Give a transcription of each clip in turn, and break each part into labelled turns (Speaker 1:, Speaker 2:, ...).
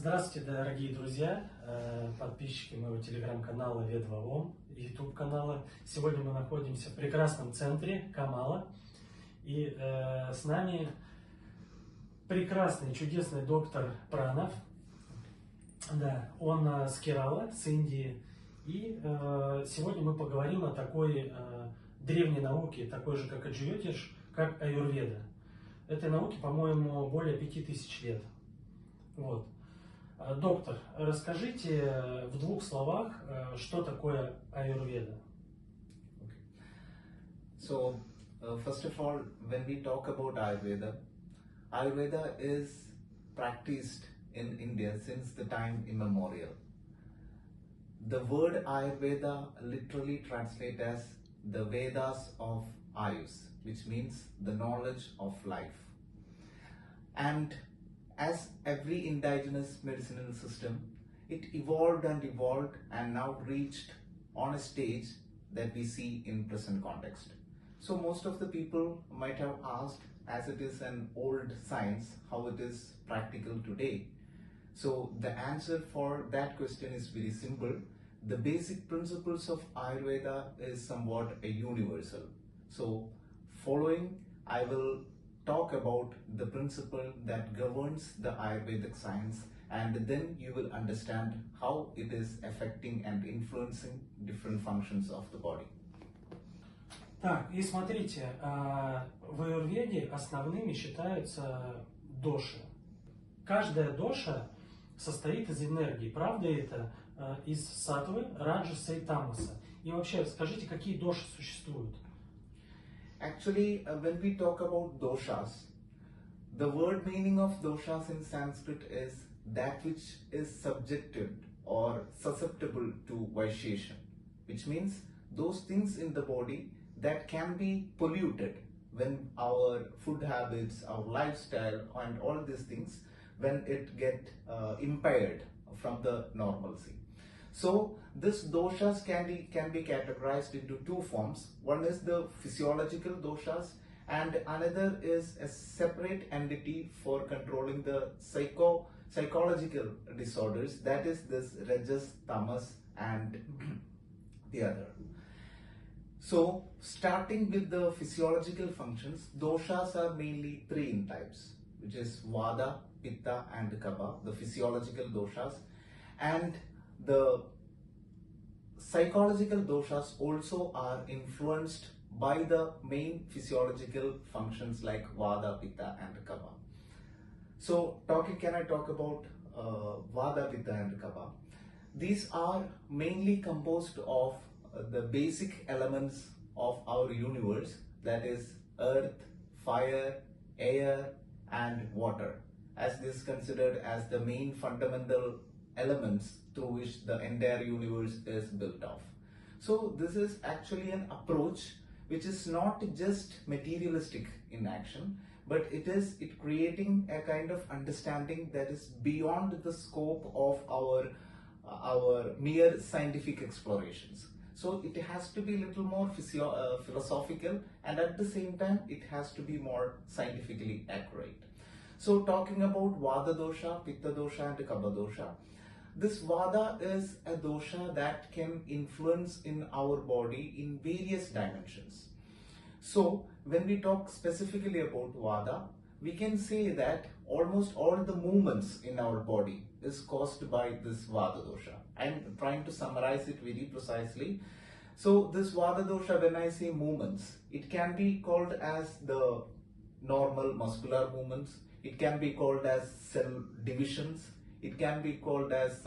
Speaker 1: Здравствуйте, дорогие друзья, подписчики моего телеграм-канала ветвь, YouTube-канала. Сегодня мы находимся в прекрасном центре Камала. И с нами прекрасный, чудесный доктор Пранав. Да, он с Керала, с Индии. И сегодня мы поговорим о такой древней науке, такой же, как и джйотиш, как аюрведа. Этой науке, по-моему, более 5000 лет. Вот. Доктор, расскажите в двух словах, что такое аюрведа.
Speaker 2: So, first of all, when we talk about Ayurveda is practiced in India since the time immemorial. The word Ayurveda literally translates as the Vedas of Ayus, which means the knowledge of life. And as every indigenous medicinal system, it evolved and now reached on a stage that we see in present context. So most of the people might have asked, as it is an old science, how it is practical today. So the answer for that question is very simple. The basic principles of Ayurveda is somewhat a universal. So following, I will talk about the principle that governs the Ayurvedic science, and then you will understand how it is affecting and influencing different functions of the body.
Speaker 1: Так, и смотрите, в аюрведе основными считаются доши. Каждая доша состоит из энергии, правда это? Из саттвы, раджаса и тамаса. И вообще, скажите, какие доши существуют?
Speaker 2: Actually, when we talk about doshas, the word meaning of doshas in Sanskrit is that which is subjected or susceptible to vitiation, which means those things in the body that can be polluted when our food habits, our lifestyle and all these things, when it get impaired from the normalcy. So this doshas can be categorized into two forms. One is the physiological doshas and another is a separate entity for controlling the psychological disorders, that is this rajas, tamas and the other. So starting with the physiological functions, doshas are mainly three in types, which is vada, pitta and kapha, the physiological doshas. And the psychological doshas also are influenced by the main physiological functions like vada, pitta and kapha. So can I talk about vada, pitta and kapha? These are mainly composed of the basic elements of our universe, that is earth, fire, air and water, as this is considered as the main fundamental elements through which the entire universe is built of. So this is actually an approach which is not just materialistic in action, but it creating a kind of understanding that is beyond the scope of our mere scientific explorations. So it has to be a little more philosophical, and at the same time it has to be more scientifically accurate. So talking about vada dosha, pitta dosha and kapha dosha, this vada is a dosha that can influence in our body in various dimensions. So when we talk specifically about vada, we can say that almost all the movements in our body is caused by this vada dosha. I'm trying to summarize it very precisely. So this vada dosha, when I say movements, it can be called as the normal muscular movements, it can be called as cell divisions, it can be called as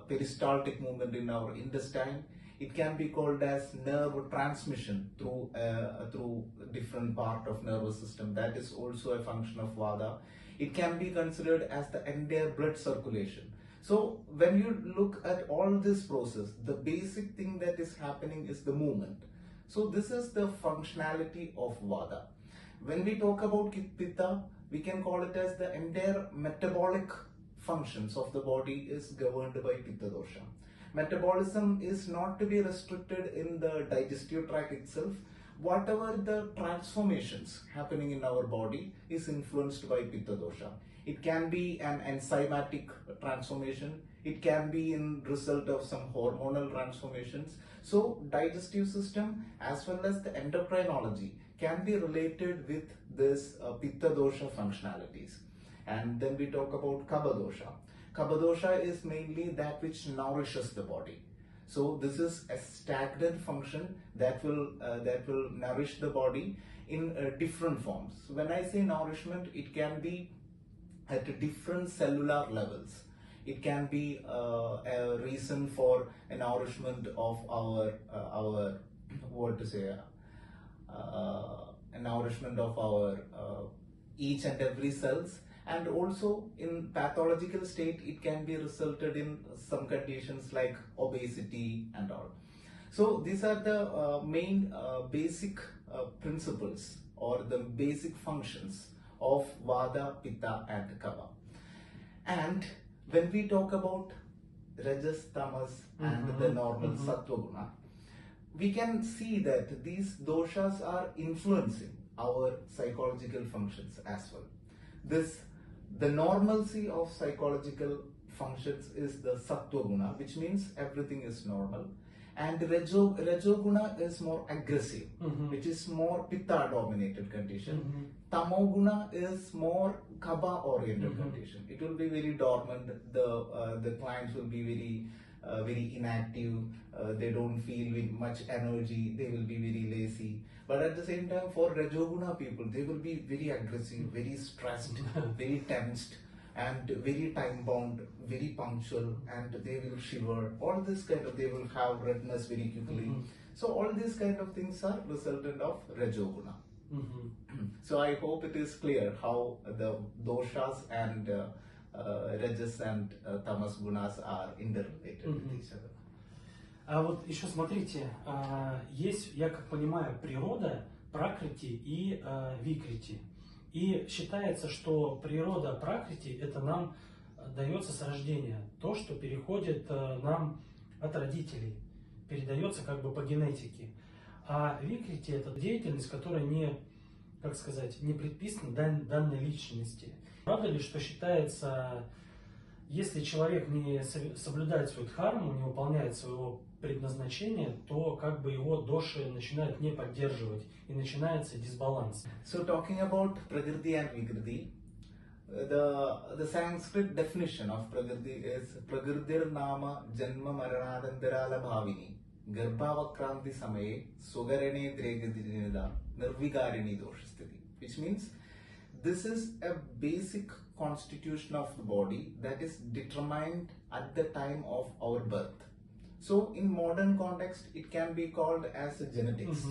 Speaker 2: peristaltic movement in our intestine. It can be called as nerve transmission through different part of nervous system. That is also a function of vada. It can be considered as the entire blood circulation. So when you look at all this process, the basic thing that is happening is the movement. So this is the functionality of vada. When we talk about pitta, we can call it as the entire metabolic functions of the body is governed by pitta dosha. Metabolism is not to be restricted in the digestive tract itself. Whatever the transformations happening in our body is influenced by pitta dosha. It can be an enzymatic transformation. It can be in result of some hormonal transformations. So digestive system as well as the endocrinology can be related with this pitta dosha functionalities. And then we talk about kapha dosha. Kapha dosha is mainly that which nourishes the body. So this is a stagnant function that will nourish the body in different forms. When I say nourishment, it can be at different cellular levels. It can be a reason for a nourishment of our a nourishment of our each and every cells, and also in pathological state it can be resulted in some conditions like obesity and all. So these are the main basic principles or the basic functions of Vata, Pitta and Kapha. And when we talk about Rajas, Tamas and the normal Sattva Guna, we can see that these doshas are influencing our psychological functions as well. The normalcy of psychological functions is the Sattva Guna, which means everything is normal. And Rajoguna is more aggressive, which is more Pitta dominated condition. Tamoguna is more Kapha oriented condition. It will be very dormant. The clients will be very inactive. They don't feel with much energy. They will be very lazy. But at the same time, for Rajoguna people, they will be very aggressive, very stressed, very tensed, and very time bound, very punctual, and they will shiver. All this kind of, they will have redness very quickly. So all these kind of things are resultant of Rajoguna. So I hope it is clear how the doshas and Rajas and Tamas gunas are interrelated with each other.
Speaker 1: А вот еще смотрите, есть, я как понимаю, природа, пракрити и викрити. И считается, что природа пракрити это нам дается с рождения, то, что переходит нам от родителей, передается как бы по генетике. А викрити это деятельность, которая не, как сказать, не предписана данной личности. Правда ли, что считается, если человек не соблюдает свою дхарму, не выполняет своего предназначения, то как бы его доши начинают не поддерживать и начинается дисбаланс.
Speaker 2: So talking about Prakriti and Vikriti, the Sanskrit definition of Prakriti is Prakritir Nama Janma Maranantarala Bhavini Garbhavakranti Samaye Sugarene Dregadinida Nirvigarini Doshasthiti, which means this is a basic constitution of the body that is determined at the time of our birth. So in modern context, it can be called as genetics.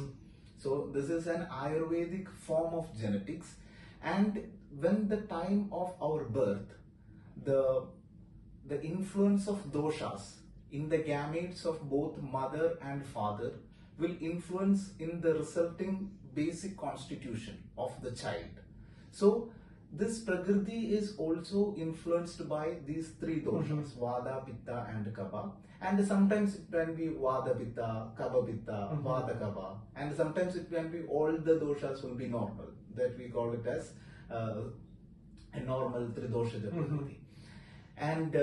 Speaker 2: So this is an Ayurvedic form of genetics, and when the time of our birth, the influence of doshas in the gametes of both mother and father will influence in the resulting basic constitution of the child. So this Prakriti is also influenced by these three doshas, Vata, Pitta and Kapha. And sometimes it can be Vata Pitta, Kapha Pitta, Vata Kapha. And sometimes it can be all the doshas will be normal. That we call it as a normal Tridosha Prakriti. And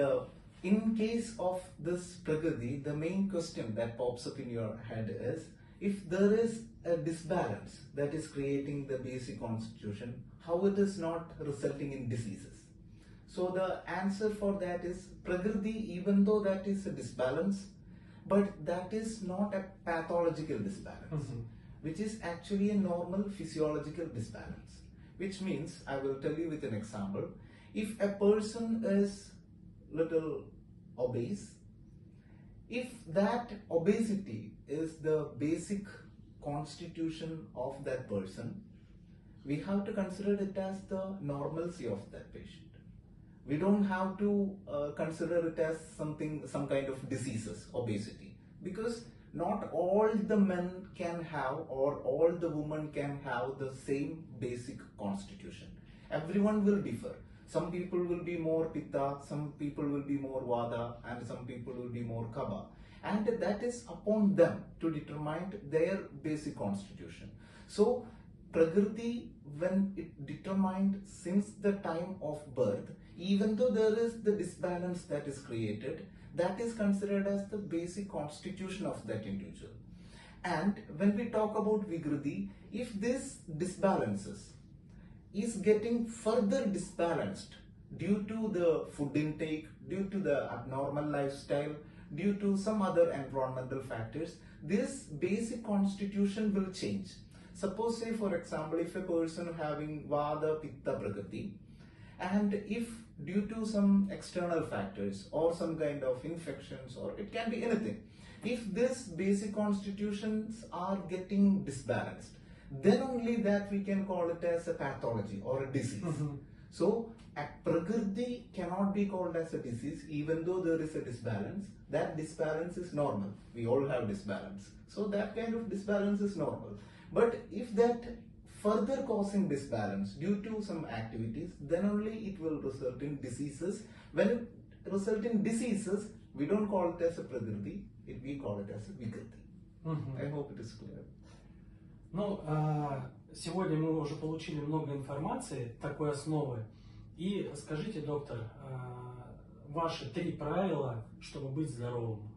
Speaker 2: in case of this Prakriti, the main question that pops up in your head is, if there is a disbalance that is creating the basic constitution, how it is not resulting in diseases? So the answer for that is Prakriti, even though that is a disbalance, but that is not a pathological disbalance, which is actually a normal physiological disbalance. Which means, I will tell you with an example, if a person is little obese, if that obesity is the basic constitution of that person, we have to consider it as the normalcy of that patient. We don't have to consider it as some kind of diseases, obesity, because not all the men can have or all the women can have the same basic constitution. Everyone will differ. Some people will be more Pitta, some people will be more Vata, and some people will be more Kapha. And that is upon them to determine their basic constitution. So Prakriti, when it determined since the time of birth, even though there is the disbalance that is created, that is considered as the basic constitution of that individual. And when we talk about Vigrudi, if this disbalances is getting further disbalanced due to the food intake, due to the abnormal lifestyle, due to some other environmental factors, this basic constitution will change. Suppose, say for example, if a person having Vada, Pitta, Prakriti, and if due to some external factors or some kind of infections, or it can be anything, if these basic constitutions are getting disbalanced, then only that we can call it as a pathology or a disease. So a Prakriti cannot be called as a disease, even though there is a disbalance. That disbalance is normal. We all have disbalance. So that kind of disbalance is normal. But if that further causing disbalance due to some activities, then only it will result in diseases. When it results in diseases, we don't call it as a Prakriti, we call it as a Vigriti. I hope it is clear.
Speaker 1: Ну, сегодня мы уже получили много информации, такой основы. И скажите, доктор, ваши 3 правила, чтобы быть здоровым.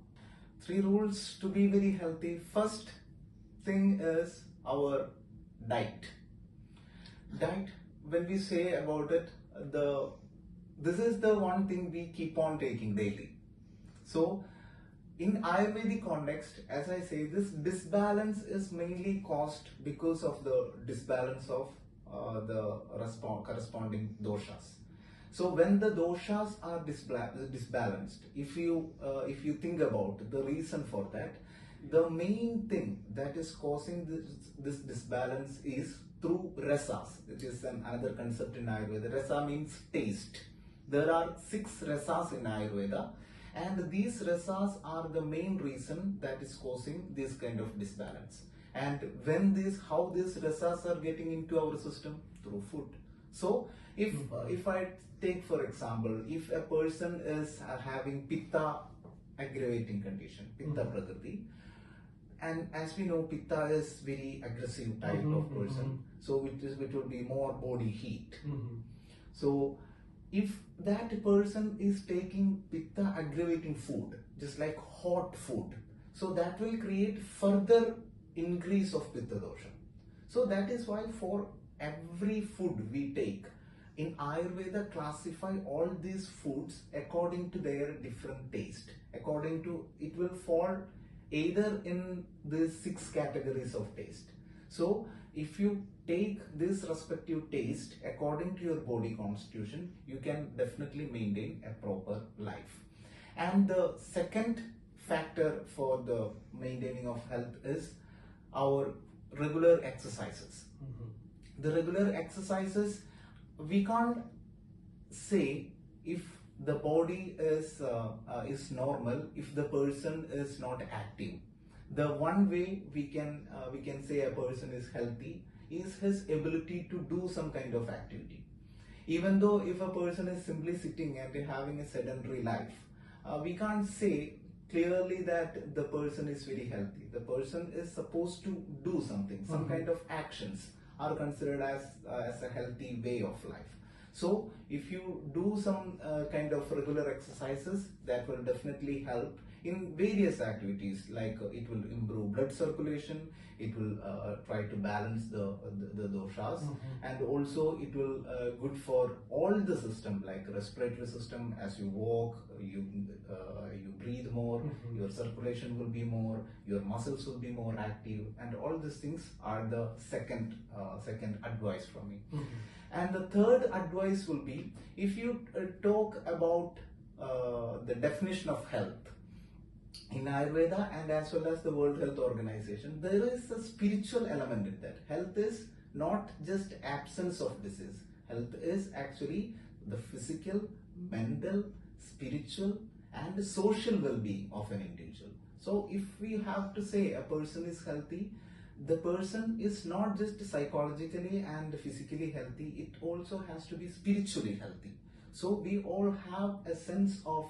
Speaker 2: 3 rules to be very healthy. First thing is our diet. Diet, when we say about it, this is the one thing we keep on taking daily. So in Ayurvedic context, as I say, this disbalance is mainly caused because of the disbalance of the corresponding doshas. So when the doshas are disbalanced, if you think about the reason for that, the main thing that is causing this disbalance is through rasas, which is another concept in Ayurveda. Rasa means taste. There are 6 rasas in Ayurveda, and these rasas are the main reason that is causing this kind of disbalance. And how these rasas are getting into our system? Through food. So if I take for example, if a person is having Pitta aggravating condition, Pitta Prakriti, and as we know, Pitta is very aggressive type of person, so it will be more body heat. So if that person is taking Pitta aggravating food, just like hot food, so that will create further increase of Pitta dosha. So that is why for every food we take, in Ayurveda classify all these foods according to their different taste. According to, it will fall either in the 6 categories of taste. So if you take this respective taste according to your body constitution, you can definitely maintain a proper life. And the second factor for the maintaining of health is our regular exercises. The regular exercises, we can't say if the body is normal if the person is not active. The one way we can say a person is healthy is his ability to do some kind of activity. Even though if a person is simply sitting and having a sedentary life, we can't say clearly that the person is very healthy. The person is supposed to do something, some kind of actions are considered as a healthy way of life. So if you do some kind of regular exercises, that will definitely help in various activities, like it will improve blood circulation, it will try to balance the doshas, and also it will good for all the system, like respiratory system. As you walk, you breathe more, your circulation will be more, your muscles will be more active, and all these things are the second advice from me. And the third advice will be, if you talk about the definition of health in Ayurveda and as well as the World Health Organization, there is a spiritual element in that. Health is not just absence of disease. Health is actually the physical, mental, spiritual and social well-being of an individual. So if we have to say a person is healthy, the person is not just psychologically and physically healthy, it also has to be spiritually healthy. So we all have a sense of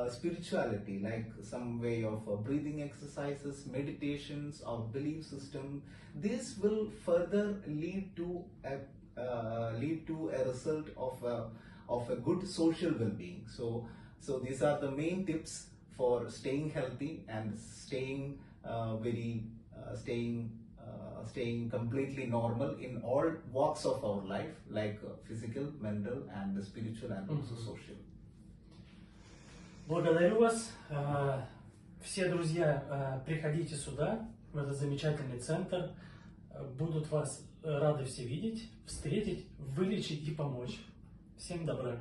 Speaker 2: spirituality, like some way of breathing exercises, meditations, or belief system. This will further lead to a result of a good social well-being. So these are the main tips for staying healthy and staying staying completely normal in all walks of our life, like physical, mental, and spiritual, and also social.
Speaker 1: Благодарю вас. Все друзья, приходите сюда, в этот замечательный центр. Будут вас рады все видеть, встретить, вылечить и помочь. Всем добра.